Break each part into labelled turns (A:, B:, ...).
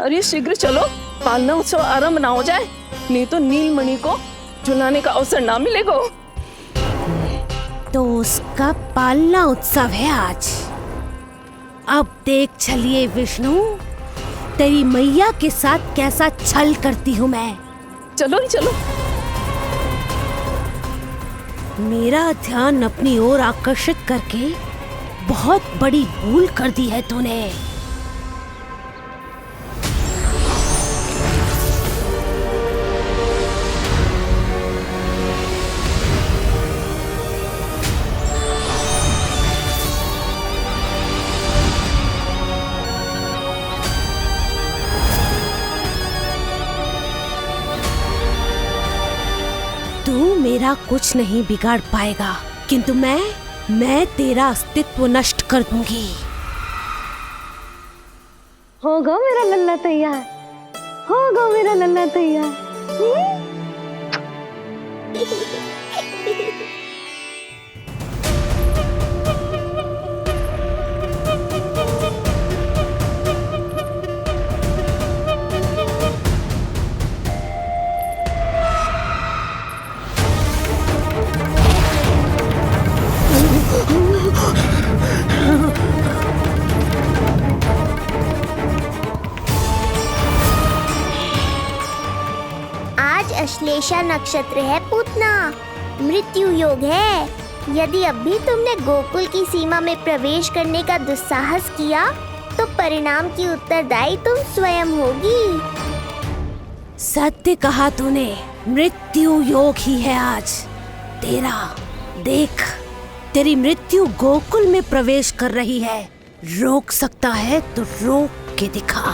A: अरे शीघ्र चलो, पालना उत्सव आरंभ ना हो जाए, नहीं तो नीलमणि को झुलाने का अवसर ना मिलेगा।
B: तो उसका पालना उत्सव है आज। अब देख चलिए विष्णु, तेरी मैया के साथ कैसा छल करती हूँ मैं।
A: चलो ही चलो।
B: मेरा ध्यान अपनी ओर आकर्षित करके बहुत बड़ी भूल कर दी है तूने। तू मेरा कुछ नहीं बिगाड़ पाएगा, किंतु मैं तेरा अस्तित्व नष्ट कर दूंगी।
C: होगा मेरा लल्ला तैयार, होगा मेरा लल्ला तैयार।
D: आज अश्लेषा नक्षत्र है पूतना, मृत्यु योग है। यदि अभी तुमने गोकुल की सीमा में प्रवेश करने का दुस्साहस किया तो परिणाम की उत्तरदायी तुम स्वयं होगी।
B: सत्य कहा तूने, मृत्यु योग ही है आज तेरा। देख, तेरी मृत्यु गोकुल में प्रवेश कर रही है। रोक सकता है तो रोक के दिखा।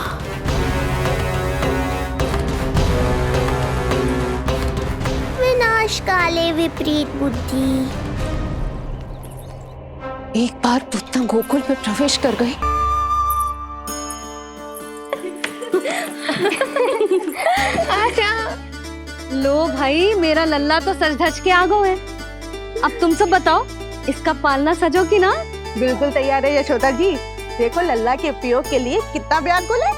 D: विनाश काले विपरीत बुद्धि।
A: एक बार पूतना गोकुल में प्रवेश कर गए।
C: लो भाई, मेरा लल्ला तो सज धज के आ गो है। अब तुम सब बताओ, इसका पालना सजो कि ना?
E: बिल्कुल तैयार है यशोदा जी। देखो लल्ला के उपयोग के लिए कितना व्याकुल है।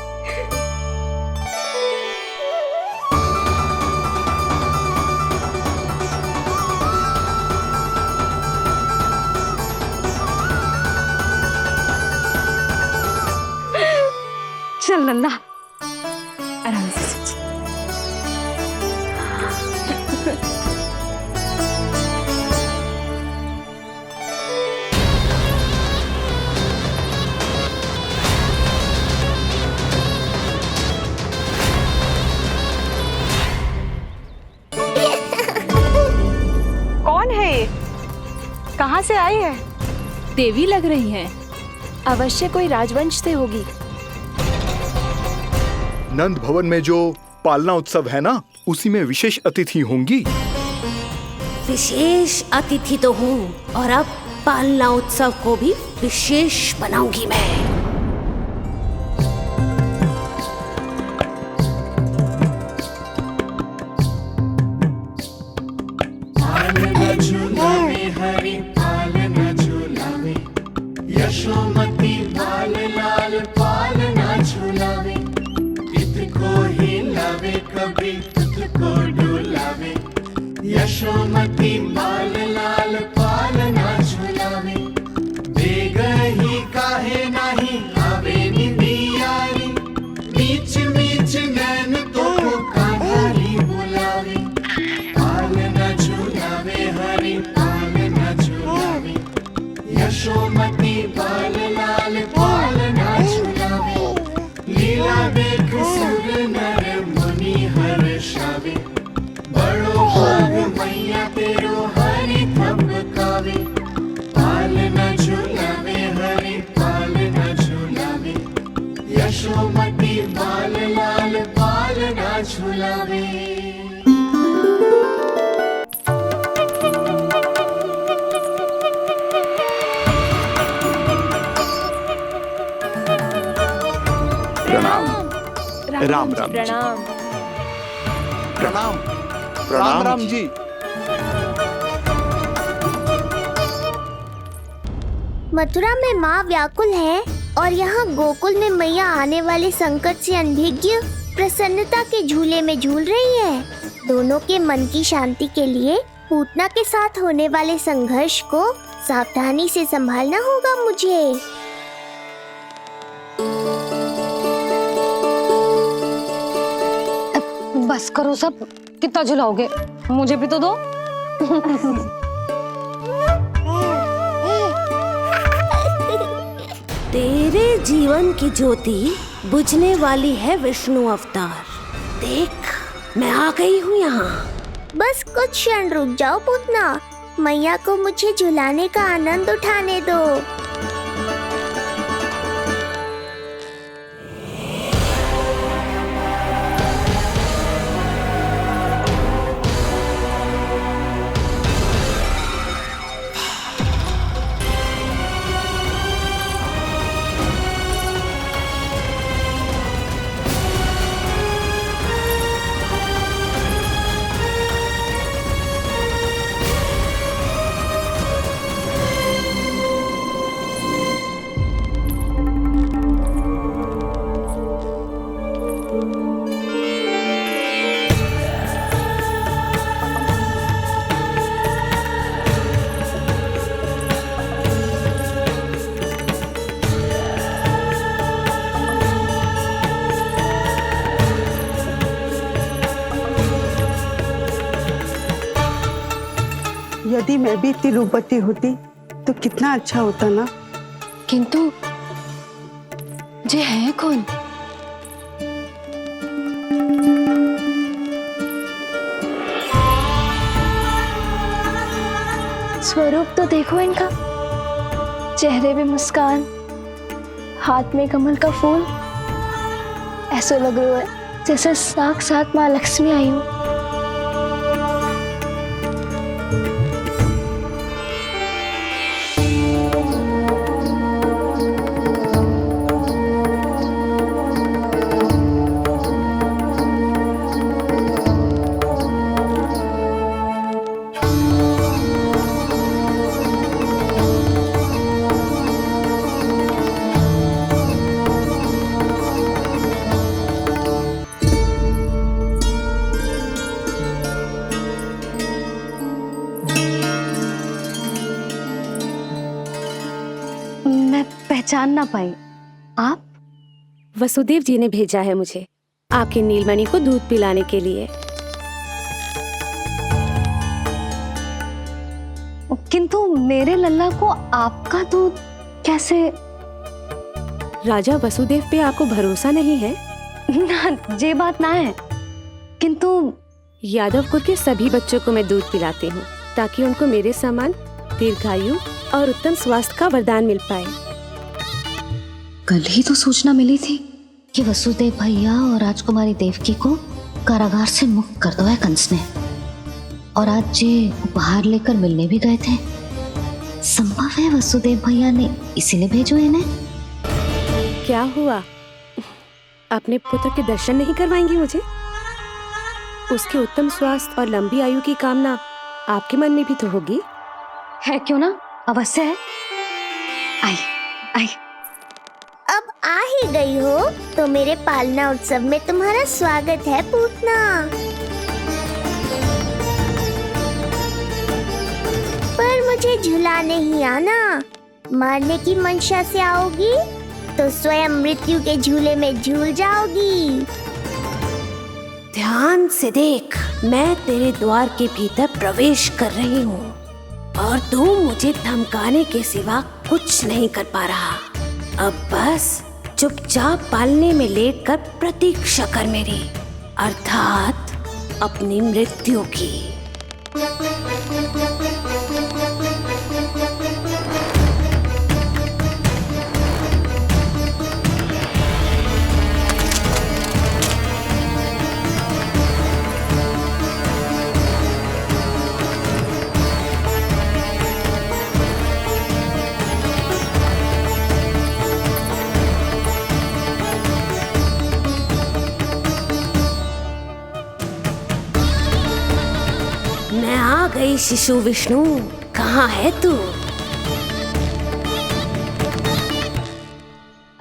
C: चल लल्ला, आराम से।
E: कौन है ये? कहाँ से आई है?
A: देवी लग रही हैं। अवश्य कोई राजवंश से होगी।
F: नंद भवन में जो पालना उत्सव है ना, उसी में विशेष अतिथि होंगी।
B: विशेष अतिथि तो हूँ, और अब पालना उत्सव को भी विशेष बनाऊंगी मैं।
G: यशोमती लाल लाल पालना झुलावे, इतको हिलावे कभी तुझको डुलावे। यशोमती लाल लाल पालना झुलावे, बेग ही काहे नाही आवे निदियारी। मीच मीच नैन तो कान्हारी बुलावे, पालना झुलावे हरि पालना झुलावे। यशोमती बाल लाल पालना झुलावे, लीला देख सुर नर मुनि हर्षावे। बड़ो भाग मैया तेरो हरि थपकावे, पालना झुलावे हरि पालना झुलावे। यशोमती बाल लाल पालना झुलावे।
F: राम राम
A: प्रणाम।
F: प्रणाम प्रणाम राम जी।
D: मथुरा में माँ व्याकुल है, और यहाँ गोकुल में मैया आने वाले संकट से अनभिज्ञ प्रसन्नता के झूले में झूल रही है। दोनों के मन की शांति के लिए पूतना के साथ होने वाले संघर्ष को सावधानी से संभालना होगा मुझे।
C: बस करो सब, कितना झुलाओगे, मुझे भी तो दो।
B: तेरे जीवन की ज्योति बुझने वाली है विष्णु अवतार। देख, मैं आ गई हूँ यहाँ।
D: बस कुछ क्षण रुक जाओ पूतना, मैया को मुझे झुलाने का आनंद उठाने दो।
E: यदि मैं भी इतनी रूपवती होती तो कितना अच्छा होता ना।
C: किंतु ये है कौन?
H: स्वरूप तो देखो इनका, चेहरे पे मुस्कान, हाथ में कमल का फूल। ऐसा लग रहा है जैसे साक्षात माँ लक्ष्मी आई हो।
C: पहचान ना पाई। आप?
B: वसुदेव जी ने भेजा है मुझे आपके नीलमणि को दूध पिलाने के लिए।
C: किंतु मेरे लल्ला को आपका दूध कैसे?
B: राजा वसुदेव पे आपको भरोसा नहीं है?
C: ना, ये बात ना है। किंतु
B: यादव कुल के सभी बच्चों को मैं दूध पिलाती हूँ ताकि उनको मेरे समान दीर्घायु और उत्तम स्वास्थ्य का वरदान मिल पाए।
C: कल ही तो सूचना मिली थी कि वसुदेव भैया और राजकुमारी देवकी को कारागार से मुक्त कर दो है कंस ने, और आज ये उपहार लेकर मिलने भी गए थे। संभव है वसुदेव भैया ने इसीलिए भेजो इन्हें।
B: क्या हुआ, अपने पुत्र के दर्शन नहीं करवाएंगी मुझे? उसके उत्तम स्वास्थ्य और लंबी आयु की कामना आपके मन में भी तो होगी।
C: है क्यों ना, अवश्य है। आई आई।
D: अब आ ही गई हो तो मेरे पालना उत्सव में तुम्हारा स्वागत है पूतना। पर मुझे झुलाने ही आना, मारने की मंशा से आओगी तो स्वयं मृत्यु के झूले में झूल जाओगी।
B: ध्यान से देख, मैं तेरे द्वार के भीतर प्रवेश कर रही हूँ और तू मुझे धमकाने के सिवा कुछ नहीं कर पा रहा। अब बस चुपचाप पालने में लेटकर प्रतीक्षा कर मेरी, अर्थात अपनी मृत्यु की। मैं आ गई शिशु विष्णु, कहाँ है तू?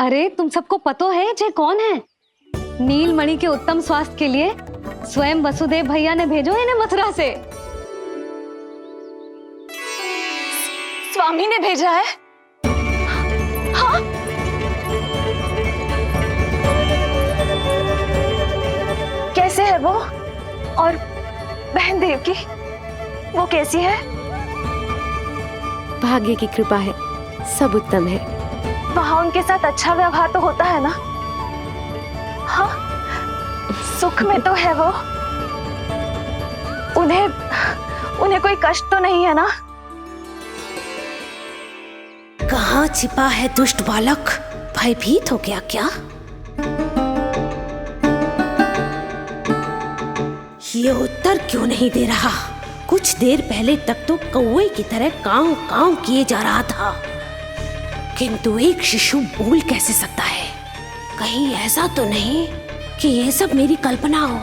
I: अरे तुम सबको पतो है जे कौन है? नीलमणि के उत्तम स्वास्थ्य के लिए स्वयं वसुदेव भैया ने भेजो इन्हें मथुरा से।
A: स्वामी ने भेजा है? हाँ? कैसे है वो? और बहन देवकी, वो कैसी है?
B: भाग्य की कृपा है, सब उत्तम है।
A: वहां उनके साथ अच्छा व्यवहार तो होता है ना? हाँ, सुख में तो है वो। उन्हें कोई कष्ट तो नहीं है ना?
B: कहाँ छिपा है दुष्ट बालक? भयभीत हो गया क्या? ये उत्तर क्यों नहीं दे रहा? कुछ देर पहले तक तो कौवे की तरह कांव कांव किए जा रहा था, किंतु एक शिशु बोल कैसे सकता है? कहीं ऐसा तो नहीं कि ये सब मेरी कल्पना हो?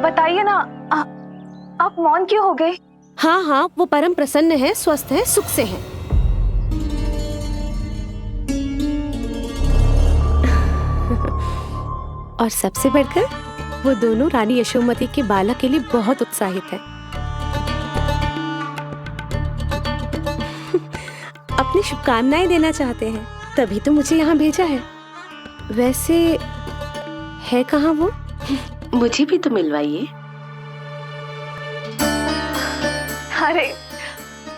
A: बताइए ना, आप मौन क्यों हो गए?
B: हाँ हाँ, वो परम प्रसन्न है, स्वस्थ है, सुख से है। और सबसे बढ़कर वो दोनों रानी यशोमती के बालक के लिए बहुत उत्साहित है। अपनी शुभकामनाएं देना चाहते हैं, तभी तो मुझे यहाँ भेजा है। वैसे है कहाँ वो? मुझे भी तो मिलवाइए।
A: अरे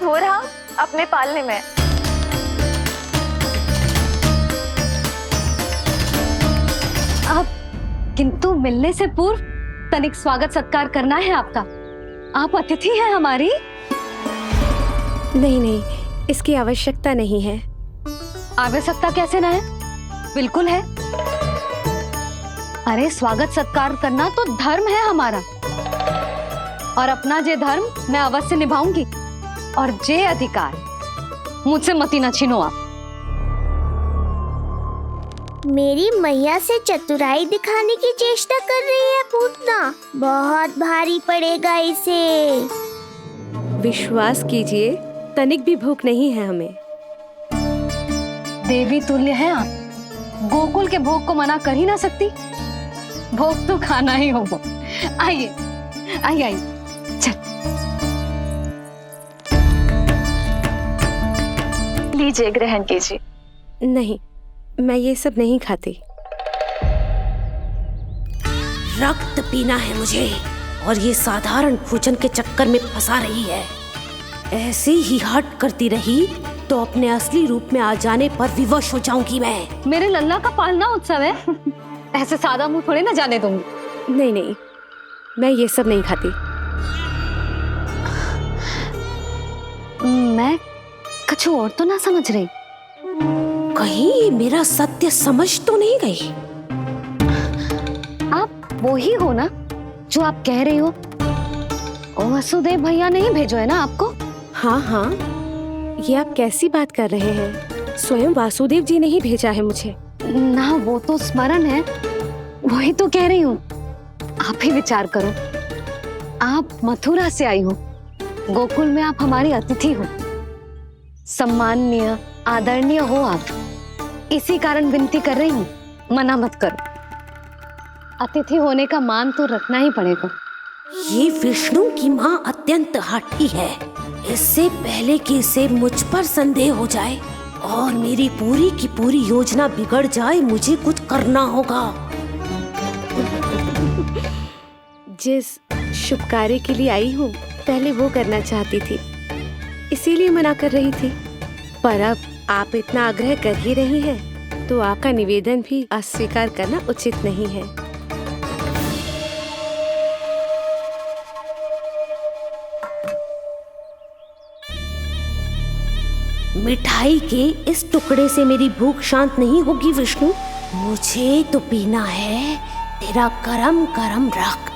A: वो रहा अपने पालने में।
I: अब किंतु मिलने से पूर्व तनिक स्वागत सत्कार करना है आपका। आप अतिथि हैं हमारी।
B: नहीं नहीं, इसकी आवश्यकता नहीं है।
I: आवश्यकता कैसे ना है? बिल्कुल है। अरे स्वागत सत्कार करना तो धर्म है हमारा, और अपना जे धर्म मैं अवश्य निभाऊंगी, और जे अधिकार मुझसे मती न छीनो आप।
D: मेरी मैया से चतुराई दिखाने की चेष्टा कर रही है पूतना। बहुत भारी पड़ेगा इसे।
B: विश्वास कीजिए, तनिक भी भूख नहीं है हमें।
I: देवी तुल्य हैं आप, गोकुल के भोग को मना कर ही ना सकती। भोग तो खाना ही होगा। आइए आइए आइए, चल
A: लीजिए, ग्रहण कीजिए।
B: नहीं, मैं ये सब नहीं खाती। रक्त पीना है मुझे, और ये साधारण भोजन के चक्कर में फंसा रही है। ऐसे ही हट करती रही तो अपने असली रूप में आ जाने पर विवश हो जाऊंगी मैं।
I: मेरे लल्ला का पालना उत्सव है, ऐसे सादा मुंह थोड़े ना जाने दूंगी।
B: नहीं नहीं, मैं ये सब नहीं खाती।
I: मैं कुछ और तो ना समझ रही।
B: कहीं ये मेरा सत्य समझ तो नहीं गई?
I: आप वो ही हो ना जो आप कह रही हो? ओ वसुदेव भैया ने ही भेजो है ना आपको?
B: हाँ हाँ, ये आप कैसी बात कर रहे हैं? स्वयं वासुदेव जी ने ही भेजा है मुझे।
I: ना वो तो स्मरण है, वही तो कह रही हूँ। आप ही विचार करो, आप मथुरा से आई हो, गोकुल में आप हमारी अतिथि हो, सम्माननीय आदरणीय हो आप। इसी कारण विनती कर रही हूँ, मना मत करो। अतिथि होने का मान तो रखना ही पड़ेगा।
B: ये विष्णु की माँ अत्यंत हठी है। इससे पहले कि इसे मुझ पर संदेह हो जाए और मेरी पूरी की पूरी योजना बिगड़ जाए, मुझे कुछ करना होगा। जिस शुभ कार्य के लिए आई हूँ, पहले वो करना चाहती थी, इसीलिए मना कर रही थी। पर अब आप इतना आग्रह कर ही रही हैं, तो आपका निवेदन भी अस्वीकार करना उचित नहीं है। मिठाई के इस टुकड़े से मेरी भूख शांत नहीं होगी विष्णु। मुझे तो पीना है तेरा गरम गरम रक्त।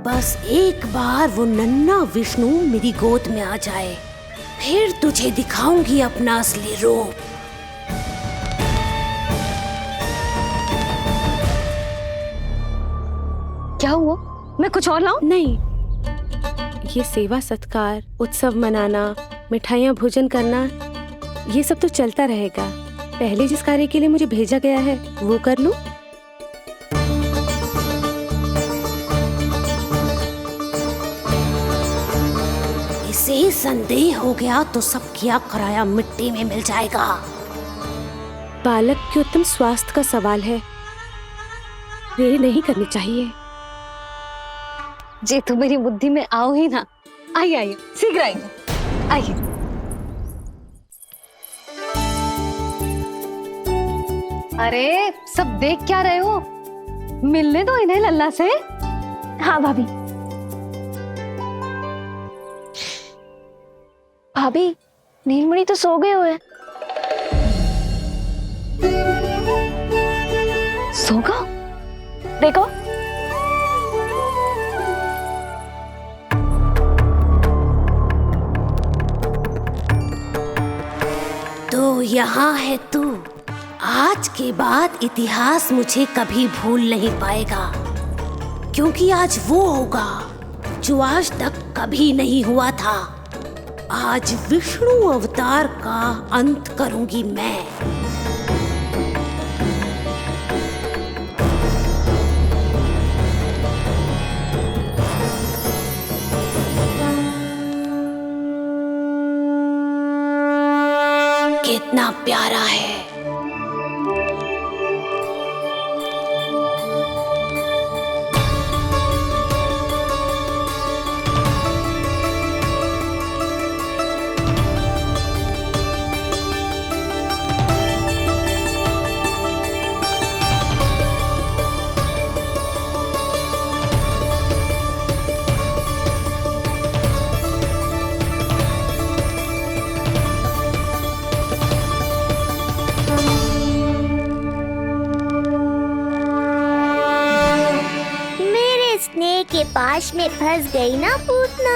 B: बस एक बार वो नन्हा विष्णु मेरी गोद में आ जाए, फिर तुझे दिखाऊंगी अपना असली रूप।
I: क्या क्या हुआ? मैं कुछ और लाऊं?
B: नहीं, ये सेवा सत्कार, उत्सव मनाना, मिठाइयाँ भोजन करना, ये सब तो चलता रहेगा। पहले जिस कार्य के लिए मुझे भेजा गया है वो कर लूं।
C: इसे संदेह हो गया तो सब किया कराया मिट्टी में मिल जाएगा।
B: बालक के उत्तम स्वास्थ्य का सवाल है, देरी नहीं करनी चाहिए।
I: जे तो मेरी बुद्धि में आओ ही ना। आइए आइए, शीघ्र आइए, आइए। अरे सब देख क्या रहे हो? मिलने दो इन्हें लल्ला से।
H: हाँ भाभी। भाभी, नीलमणि तो सो गए हुए।
I: सो गो?
H: देखो।
C: तो यहाँ है तू। आज के बाद इतिहास मुझे कभी भूल नहीं पाएगा, क्योंकि आज वो होगा जो आज तक कभी नहीं हुआ था। आज विष्णु अवतार का अंत करूंगी मैं। कितना प्यारा है।
D: के पास में फंस गई ना पूतना।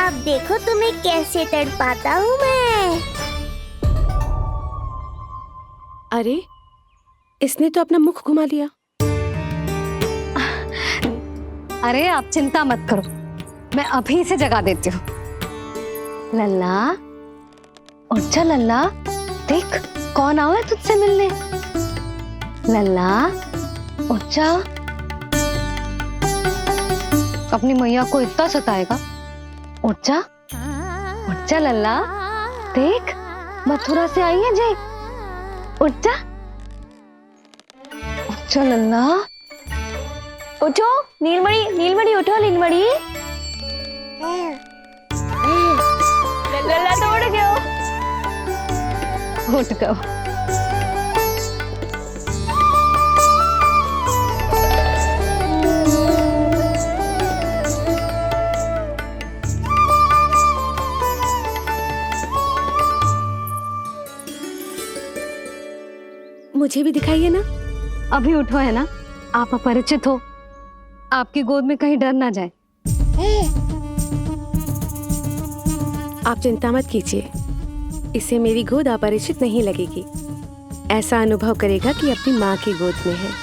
D: अब देखो तुम्हें कैसे तड़पाता हूँ मैं।
B: अरे, इसने तो अपना मुख घुमा लिया।
I: अरे आप चिंता मत करो, मैं अभी इसे जगा देती हूँ। लल्ला, उठ जा लल्ला, देख कौन आया है तुझसे मिलने। लल्ला, उठ जा। अपनी मैया को इतना सताएगा? उठ जा लल्ला, देख मथुरा से आई है जय। उठ जा लल्ला।
H: उठो नीलमणि, नीलमणि उठो नीलमणि। लल्ला तो उठ गयो।
I: उठ गयो।
B: मुझे भी दिखाइए ना।
I: अभी उठो है ना, आप अपरिचित हो, आपकी गोद में कहीं डर ना जाए।
B: आप चिंता मत कीजिए, इसे मेरी गोद अपरिचित नहीं लगेगी। ऐसा अनुभव करेगा कि अपनी माँ की गोद में है।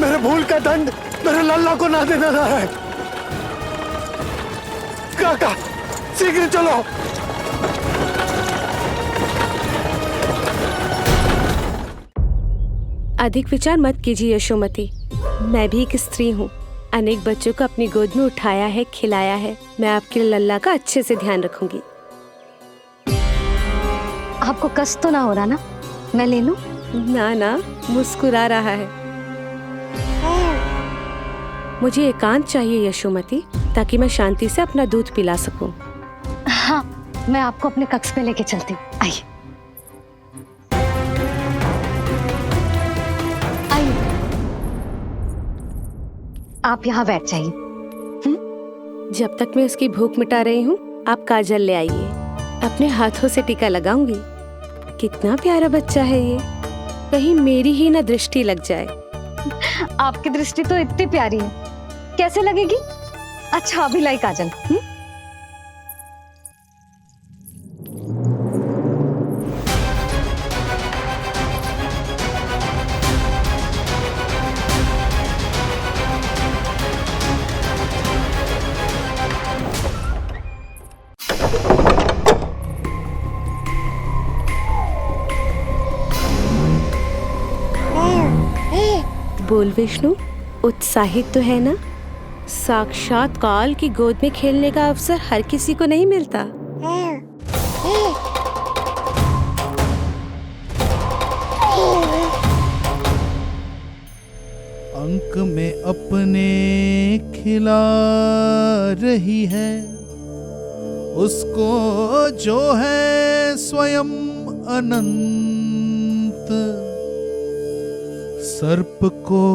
J: मेरे भूल का दंड मेरे लल्ला को ना देना रहा है। काका, शीघ्र चलो।
B: अधिक विचार मत कीजिए यशोमती, मैं भी एक स्त्री हूँ। अनेक बच्चों को अपनी गोद में उठाया है, खिलाया है। मैं आपके लल्ला का अच्छे से ध्यान रखूंगी।
I: आपको कष्ट तो ना हो रहा ना? मैं ले लूं?
B: ना ना, मुस्कुरा रहा है। मुझे एकांत चाहिए यशोमती, ताकि मैं शांति से अपना दूध पिला सकूं।
I: हाँ, मैं आपको अपने कक्ष में लेके चलती हूँ। आइए आइए, आप यहाँ बैठ जाइए।
B: जब तक मैं उसकी भूख मिटा रही हूँ, आप काजल ले आइए। अपने हाथों से टीका लगाऊंगी। कितना प्यारा बच्चा है ये, कहीं मेरी ही ना दृष्टि लग जाए।
I: आपकी दृष्टि तो इतनी प्यारी है, कैसे लगेगी? अच्छा अभी लाई काजल।
B: बोल विष्णु, उत्साहित तो है ना? साक्षात काल की गोद में खेलने का अवसर हर किसी को नहीं मिलता।
G: अंक में अपने खिला रही है, उसको जो है स्वयं अनंत। सर्प को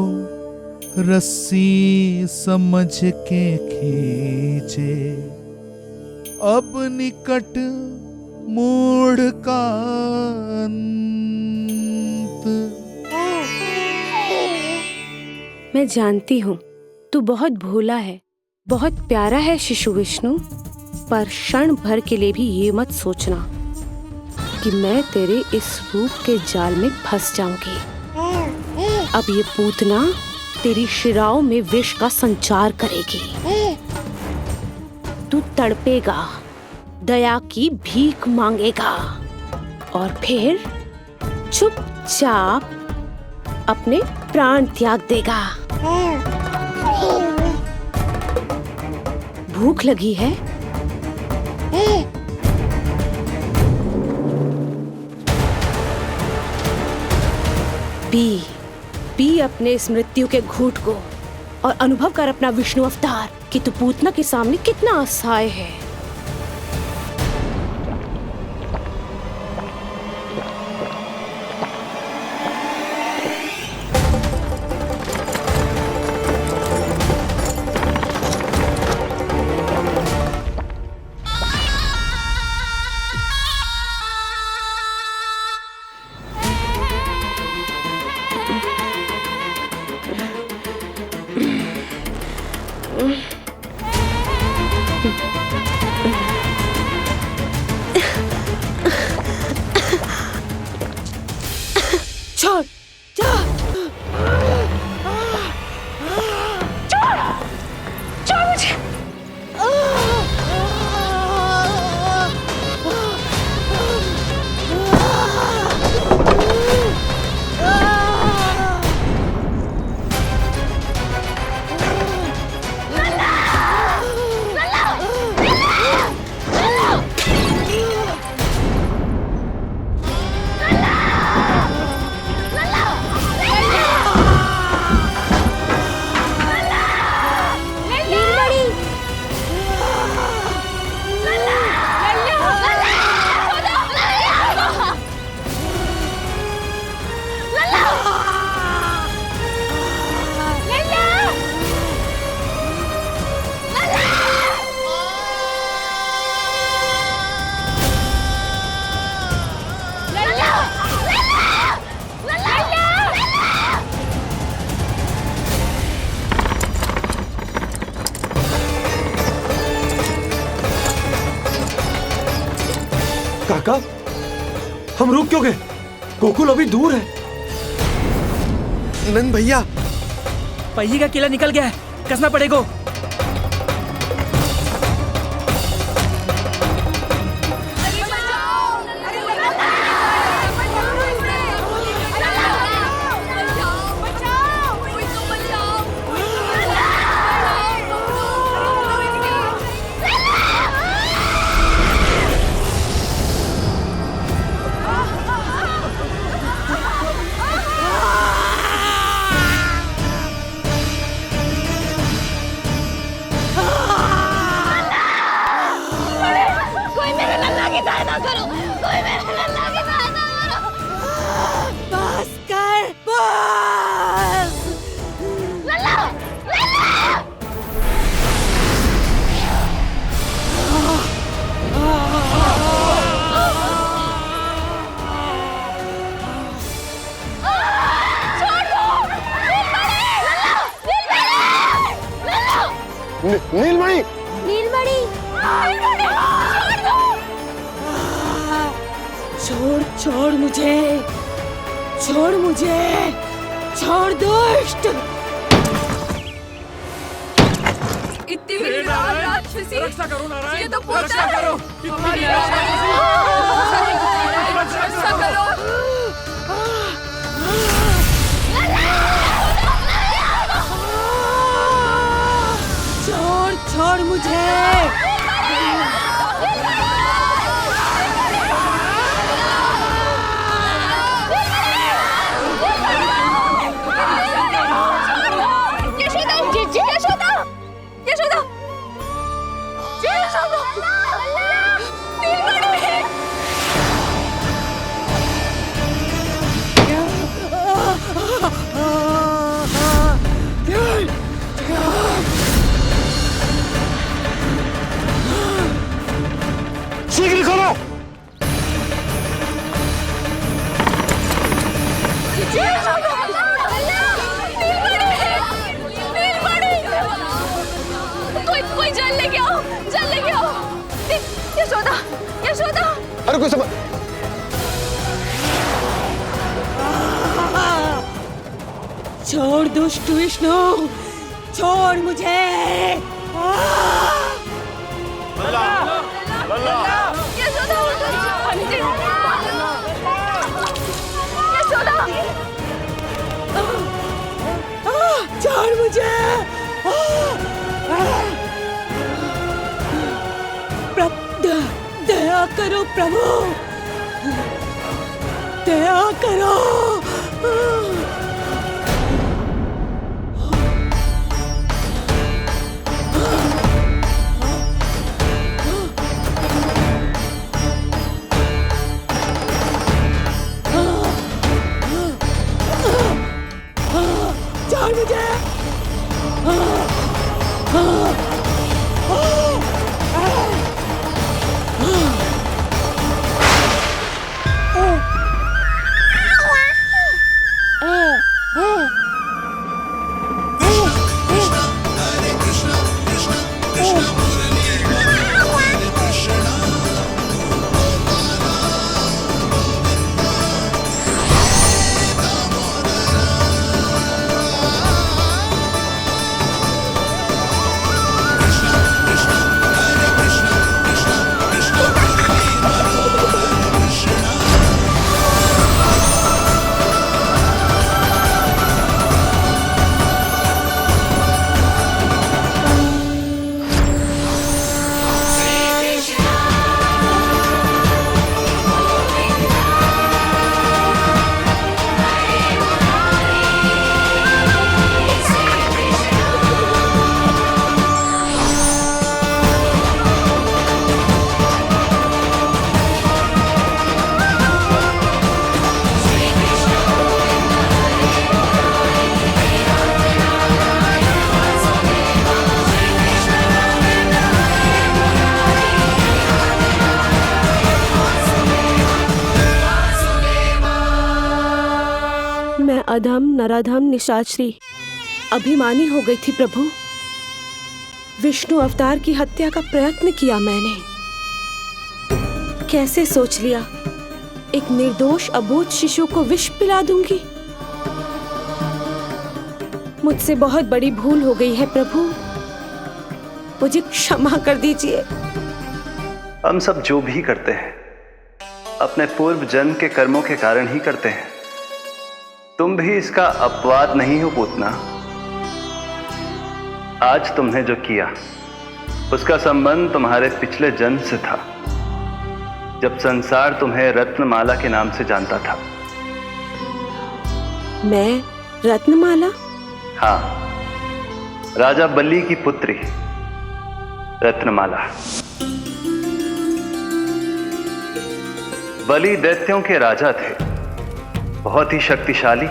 G: रस्सी समझ के खींचे, अब निकट मूढ़ का अंत।
B: मैं जानती हूँ तू बहुत भोला है, बहुत प्यारा है शिशु विष्णु, पर क्षण भर के लिए भी ये मत सोचना कि मैं तेरे इस रूप के जाल में फंस जाऊंगी। अब ये पूतना तेरी शिराओं में विष का संचार करेगी। तू तड़पेगा, दया की भीख मांगेगा और फिर चुपचाप अपने प्राण त्याग देगा। भूख लगी है? पी अपने इस मृत्यु के घूंट को और अनुभव कर अपना विष्णु अवतार कि तू पूतना के सामने कितना असहाय है। छोड़ मुझे।
J: काका, हम रुक क्यों गए? गोकुल अभी दूर है।
K: नंद भैया,
L: पहिए का किला निकल गया है, कसना पड़ेगा।
J: नीलमणि
D: नीलमणि
B: छोड़ छोड़ मुझे, छोड़ मुझे, छोड़ दुष्ट।
A: इतनी बड़ी राक्षसी,
L: रक्षा करो नारायण,
A: ये तो पूजा
L: रक्षा
A: है।
L: करो।
A: रक्षा करो।
B: छोड़ छोड़ मुझे।
J: शीघ्र करो।
A: कोई जल लेके आओ, जल लेके आओ। यशोदा, यशोदा।
J: अरे कोई समझ।
B: छोड़ दुष्ट विष्णु, छोड़ मुझे।
A: यशोदा, यशोदा।
B: छोड़ मुझे। दया करो प्रभु, दया करो। छोड़ मुझे। मैं अधम नराधम निशाचरी अभिमानी हो गई थी प्रभु। विष्णु अवतार की हत्या का प्रयत्न किया मैंने। कैसे सोच लिया एक निर्दोष अबोध शिशु को विष पिला दूंगी। मुझसे बहुत बड़ी भूल हो गई है प्रभु, मुझे क्षमा कर दीजिए।
K: हम सब जो भी करते हैं अपने पूर्व जन्म के कर्मों के कारण ही करते हैं। तुम भी इसका अपवाद नहीं हो पूतना। आज तुमने जो किया उसका संबंध तुम्हारे पिछले जन्म से था, जब संसार तुम्हें रत्नमाला के नाम से जानता था।
B: मैं रत्नमाला?
K: हाँ, राजा बलि की पुत्री रत्नमाला। बलि दैत्यों के राजा थे, बहुत ही शक्तिशाली,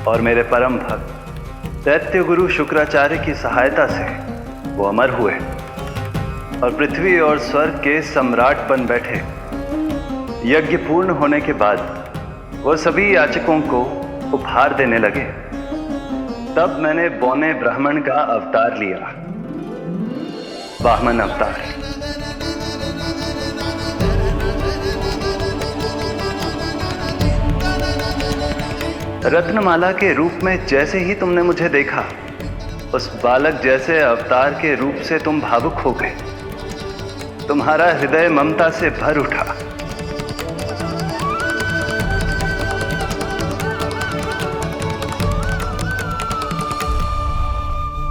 K: और मेरे परम भक्त दैत्य गुरु शुक्राचार्य की सहायता से वो अमर हुए और पृथ्वी और स्वर्ग के सम्राट बन बैठे। यज्ञ पूर्ण होने के बाद वो सभी याचकों को उपहार देने लगे। तब मैंने बौने ब्राह्मण का अवतार लिया वामन अवतार। रत्नमाला के रूप में जैसे ही तुमने मुझे देखा, उस बालक जैसे अवतार के रूप से तुम भावुक हो गए। तुम्हारा हृदय ममता से भर उठा।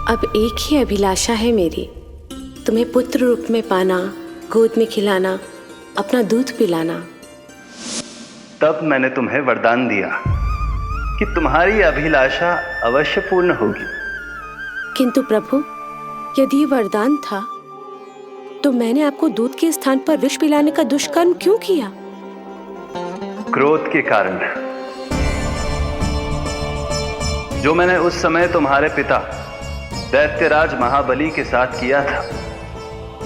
B: अब एक ही अभिलाषा है मेरी, तुम्हें पुत्र रूप में पाना, गोद में खिलाना, अपना दूध पिलाना।
K: तब मैंने तुम्हें वरदान दिया कि तुम्हारी अभिलाषा अवश्य पूर्ण होगी।
B: किंतु प्रभु, यदि वरदान था तो मैंने आपको दूध के स्थान पर विष पिलाने का दुष्कर्म क्यों किया?
K: क्रोध के कारण, जो मैंने उस समय तुम्हारे पिता दैत्यराज महाबली के साथ किया था,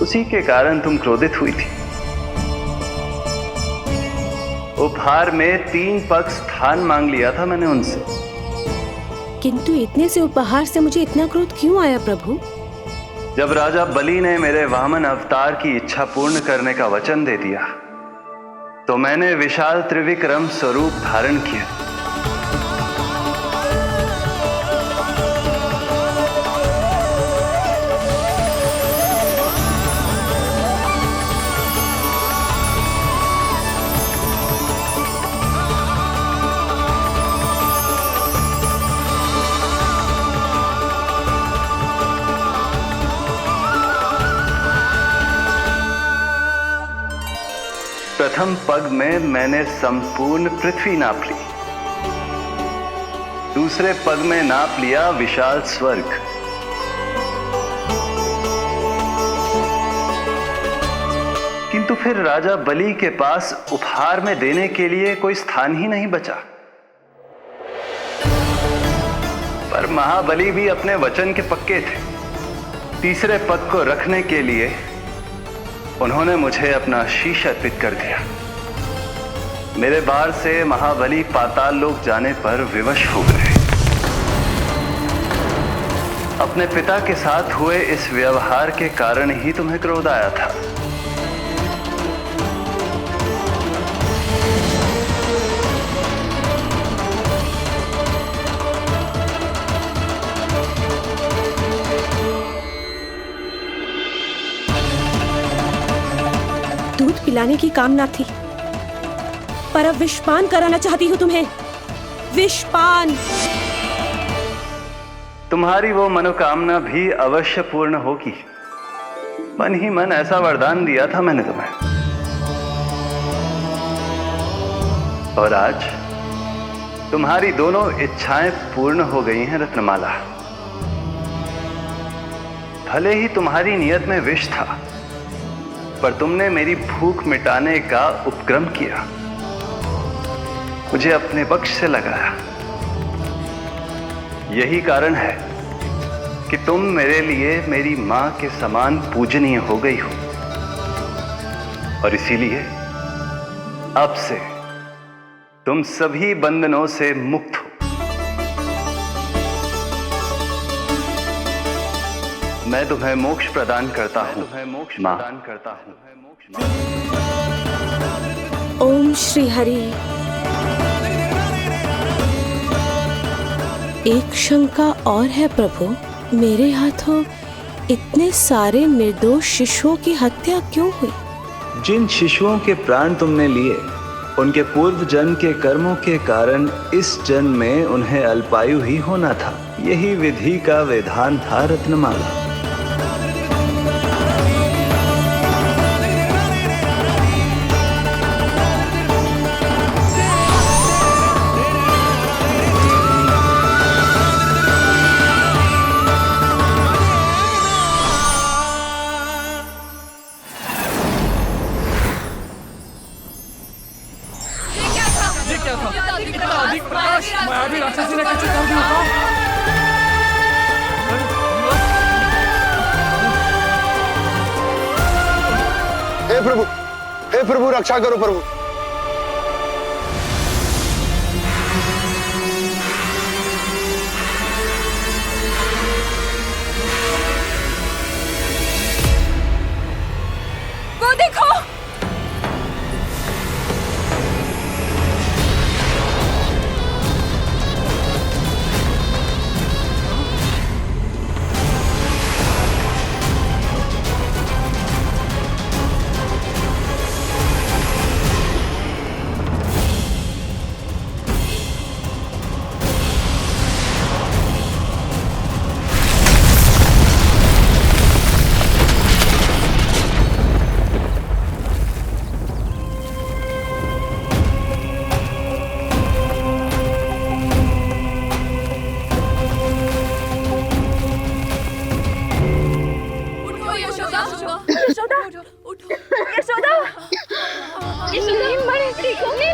K: उसी के कारण तुम क्रोधित हुई थी। उपहार में 3 पग स्थान मांग लिया था मैंने उनसे।
B: किंतु इतने से उपहार से मुझे इतना क्रोध क्यों आया प्रभु?
K: जब राजा बलि ने मेरे वामन अवतार की इच्छा पूर्ण करने का वचन दे दिया, तो मैंने विशाल त्रिविक्रम स्वरूप धारण किया। प्रथम पग में मैंने संपूर्ण पृथ्वी नाप ली। दूसरे पग में नाप लिया विशाल स्वर्ग। किंतु फिर राजा बलि के पास उपहार में देने के लिए कोई स्थान ही नहीं बचा। पर महाबली भी अपने वचन के पक्के थे। तीसरे पग को रखने के लिए उन्होंने मुझे अपना शीश अर्पित कर दिया। मेरे बार से महाबली पाताल लोक जाने पर विवश हो गए। अपने पिता के साथ हुए इस व्यवहार के कारण ही तुम्हें क्रोध आया था।
B: दूध पिलाने की कामना थी, पर अब विषपान कराना चाहती हूँ तुम्हें। विषपान।
K: तुम्हारी वो मनोकामना भी अवश्य पूर्ण होगी। मन ही मन ऐसा वरदान दिया था मैंने तुम्हें। और आज तुम्हारी दोनों इच्छाएं पूर्ण हो गई हैं रत्नमाला। भले ही तुम्हारी नियत में विष था, पर तुमने मेरी भूख मिटाने का उपक्रम किया, मुझे अपने पक्ष से लगाया। यही कारण है कि तुम मेरे लिए मेरी मां के समान पूजनीय हो गई हो। और इसीलिए अब से तुम सभी बंधनों से मुक्त हो। मैं तुम्हें मोक्ष प्रदान करता हूं, मां।
B: ओम श्री हरि। एक शंका और है प्रभु, मेरे हाथों इतने सारे निर्दोष शिशुओं की हत्या क्यों हुई?
K: जिन शिशुओं के प्राण तुमने लिए, उनके पूर्व जन्म के कर्मों के कारण इस जन्म में उन्हें अल्पायु ही होना था। यही विधि का विधान था रत्नमाला।
J: हे प्रभु रक्षा करो प्रभु।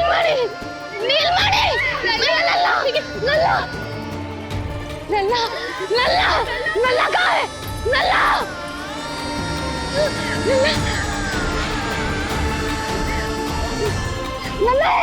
H: नीलमणि, नीलमणि, मेरा लल्ला, लल्ला, लल्ला, लल्ला, लल्ला कहाँ है? लल्ला, लल्ला,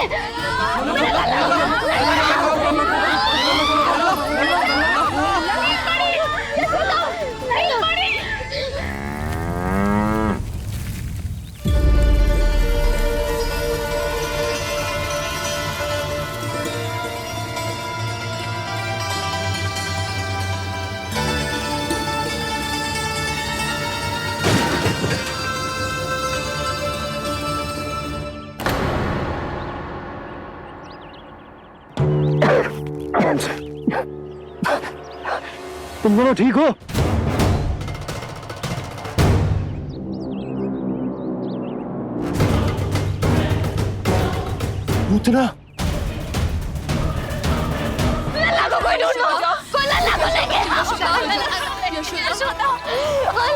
J: तुम दोनों ठीक हो? पूतना,
H: लल्ला को कोई ढूंढो, कोई लल्ला को लेके आओ। यशोदा,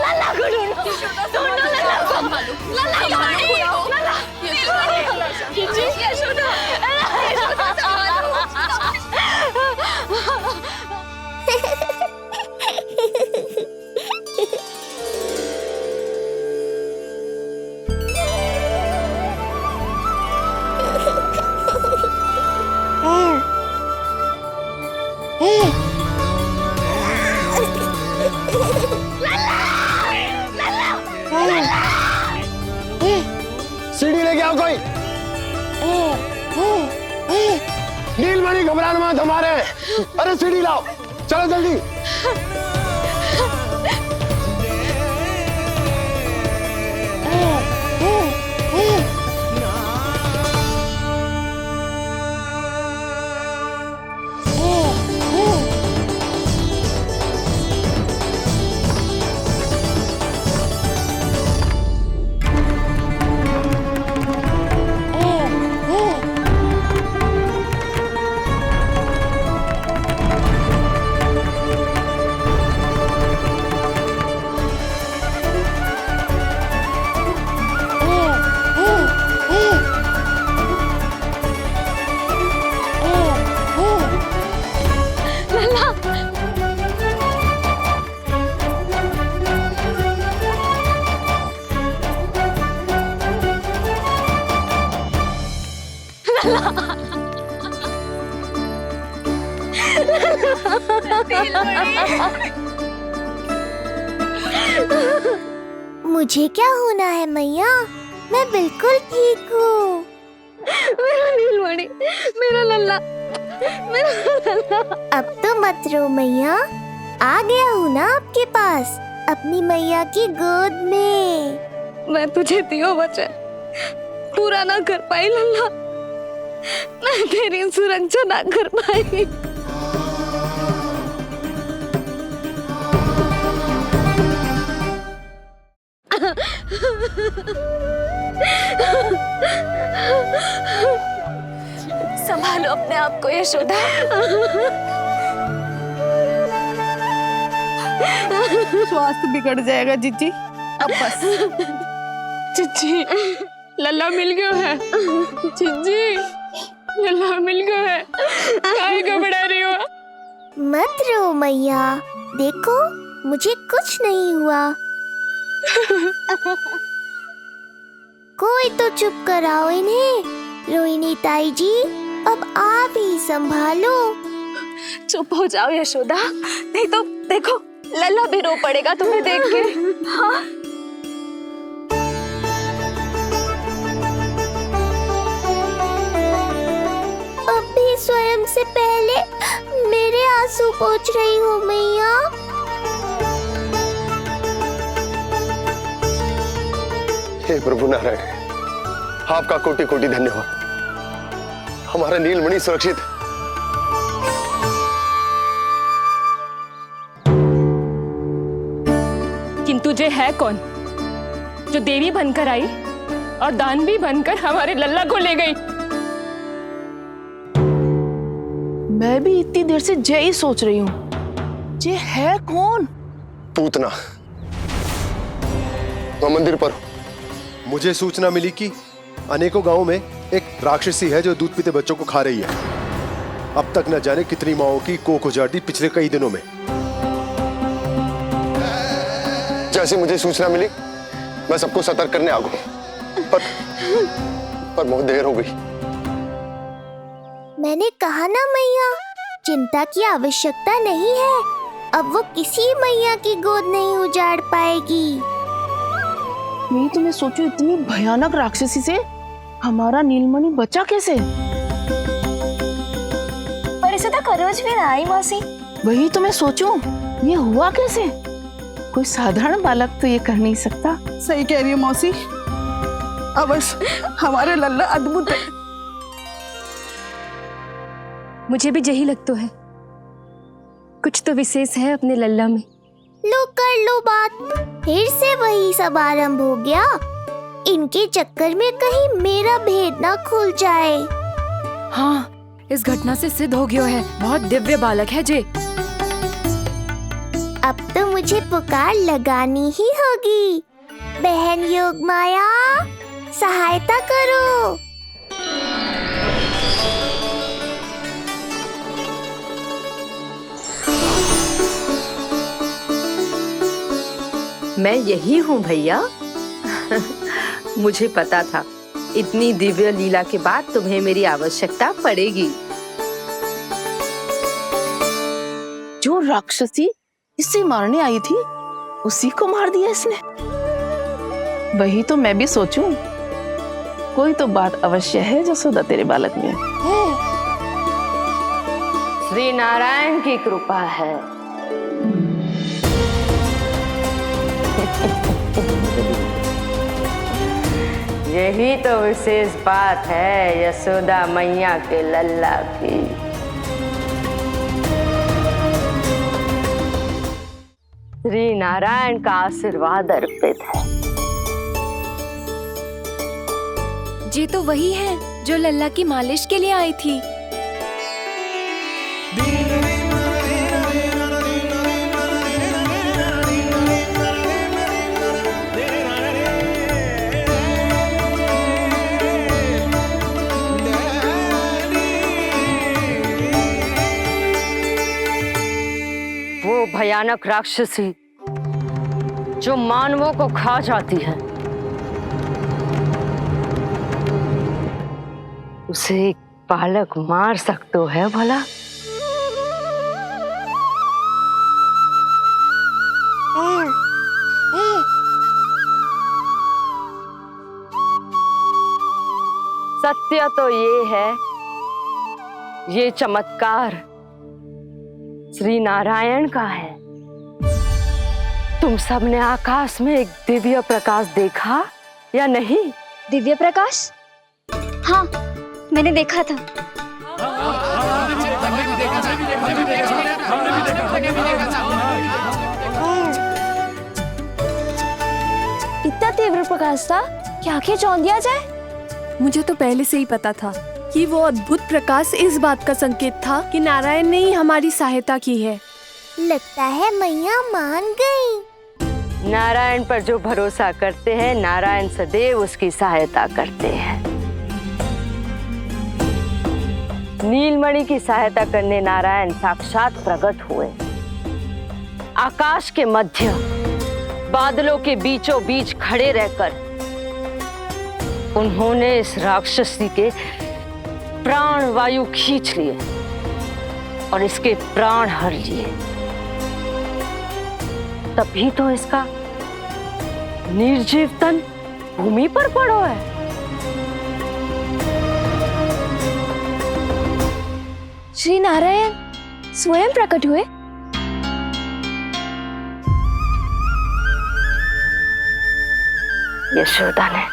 H: लल्ला को ढूंढो, ढूंढो लल्ला को। लल्ला नीलमणि, लल्ला, नीलमणि, यशोदा, यशोदा संभालो।
J: सीढ़ी लेके आओ कोई। नीलमणि घबराना मत, हमारे। अरे सीढ़ी लाओ, चलो जल्दी।
D: मुझे क्या होना है मैया, मैं बिल्कुल ठीक हूँ।
H: मेरा नीलमणि, मेरा लल्ला, मेरा लल्ला।
D: अब तो मत रो मैया, आ गया हूँ ना आपके पास, अपनी मैया की गोद में।
H: मैं तुझे दियो वचन पूरा ना कर पाई लल्ला, मैं तेरी सुरक्षा ना कर पाई। संभालो अपने आप को यशोदा।
E: स्वास्थ्य बिगड़ जाएगा जीजी, अब बस।
A: चिच्ची, लल्ला मिल गया है। चिच्ची, लल्ला मिल गया है। काहे घबरा रही हो?
D: मत रो मैया, देखो मुझे कुछ नहीं हुआ। कोई तो चुप कराओ इन्हें। रोहिणी ताई जी, अब आप ही संभालो।
H: चुप हो जाओ यशोदा, नहीं तो देखो लल्ला भी रो पड़ेगा तुम्हें देख के। हाँ?
D: अब भी स्वयं से पहले मेरे आंसू पोंछ रही हो मैया।
J: हे प्रभु नारायण, आपका कोटि कोटि धन्यवाद। हमारा नीलमणि सुरक्षित है।
A: किंतु जे है कौन जो देवी बनकर आई और दानवी बनकर हमारे लल्ला को ले गई?
E: मैं भी इतनी देर से जय ही सोच रही हूँ, जे है कौन?
J: पूतना। मैं मंदिर पर हूँ। मुझे सूचना मिली कि अनेकों गांवों में एक राक्षसी है जो दूध पीते बच्चों को खा रही है। अब तक न जाने कितनी माओं की कोख उजाड़ दी पिछले कई दिनों में। जैसे मुझे सूचना मिली मैं सबको सतर्क करने आ गया, पर बहुत देर हो गई।
D: मैंने कहा ना मैया, चिंता की आवश्यकता नहीं है। अब वो किसी मैया की गोद नहीं उजाड़ पाएगी।
E: मैं तो मैं सोचूं इतनी भयानक राक्षसी से हमारा नीलमणि बचा कैसे?
H: पर इसे तो खरोच भी ना आई मौसी।
E: वही तो मैं सोचूं, ये हुआ कैसे? कोई साधारण बालक तो ये कर नहीं सकता।
M: सही कह रही है मौसी, अवश्य हमारे लल्ला अद्भुत है।
A: मुझे भी यही लगता है, कुछ तो विशेष है अपने लल्ला में।
D: लो कर लो बात, फिर से वही सब आरंभ हो गया। इनके चक्कर में कहीं मेरा भेद ना खुल जाए।
A: हाँ, इस घटना से सिद्ध हो गया है, बहुत दिव्य बालक है जे।
D: अब तो मुझे पुकार लगानी ही होगी। बहन योगमाया, सहायता करो।
N: मैं यही हूँ भैया। मुझे पता था इतनी दिव्य लीला के बाद तुम्हें मेरी आवश्यकता पड़ेगी।
E: जो राक्षसी इसे मारने आई थी उसी को मार दिया इसने। वही तो मैं भी सोचूं, कोई तो बात अवश्य है जसोदा तेरे बालक में।
N: श्री नारायण की कृपा है। यही तो विशेष बात है यशोदा मैया के लल्ला की। श्री नारायण का आशीर्वाद अर्पित है।
A: जी तो वही है जो लल्ला की मालिश के लिए आई थी।
N: वो भयानक राक्षसी जो मानवों को खा जाती है, उसे एक बालक मार सकते है भला? सत्य तो ये है, ये चमत्कार श्री नारायण का है। तुम सबने आकाश में एक दिव्य प्रकाश देखा या नहीं?
H: दिव्य प्रकाश? हाँ, मैंने देखा था। इतना तीव्र प्रकाश था कि आंखें चौंध दिया जाए।
A: मुझे तो पहले से ही पता था कि वो अद्भुत प्रकाश इस बात का संकेत था कि नारायण ने ही हमारी सहायता की है।
D: लगता है मैया मान गई।
N: नारायण पर जो भरोसा करते हैं, नारायण सदैव उसकी सहायता करते हैं। नीलमणि की सहायता करने नारायण साक्षात प्रकट हुए। आकाश के मध्य बादलों के बीचों बीच खड़े रहकर उन्होंने इस राक्षसी के प्राण वायु खींच लिए और इसके प्राण हर लिए। तभी तो इसका निर्जीव तन भूमि पर पड़ो है।
H: श्री नारायण स्वयं प्रकट हुए।
N: यशोदा ने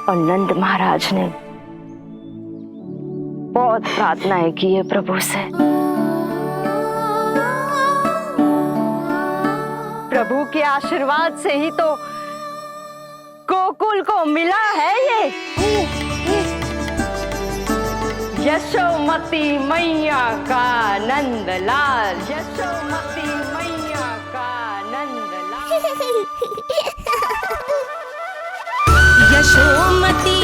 N: और नंद महाराज ने बहुत प्रार्थनाएं की है प्रभु से। प्रभु के आशीर्वाद से ही तो गोकुल को मिला है ये। यशोमती मैया का नंदलाल, यशोमती मैया का नंदलाल।
B: यशोमती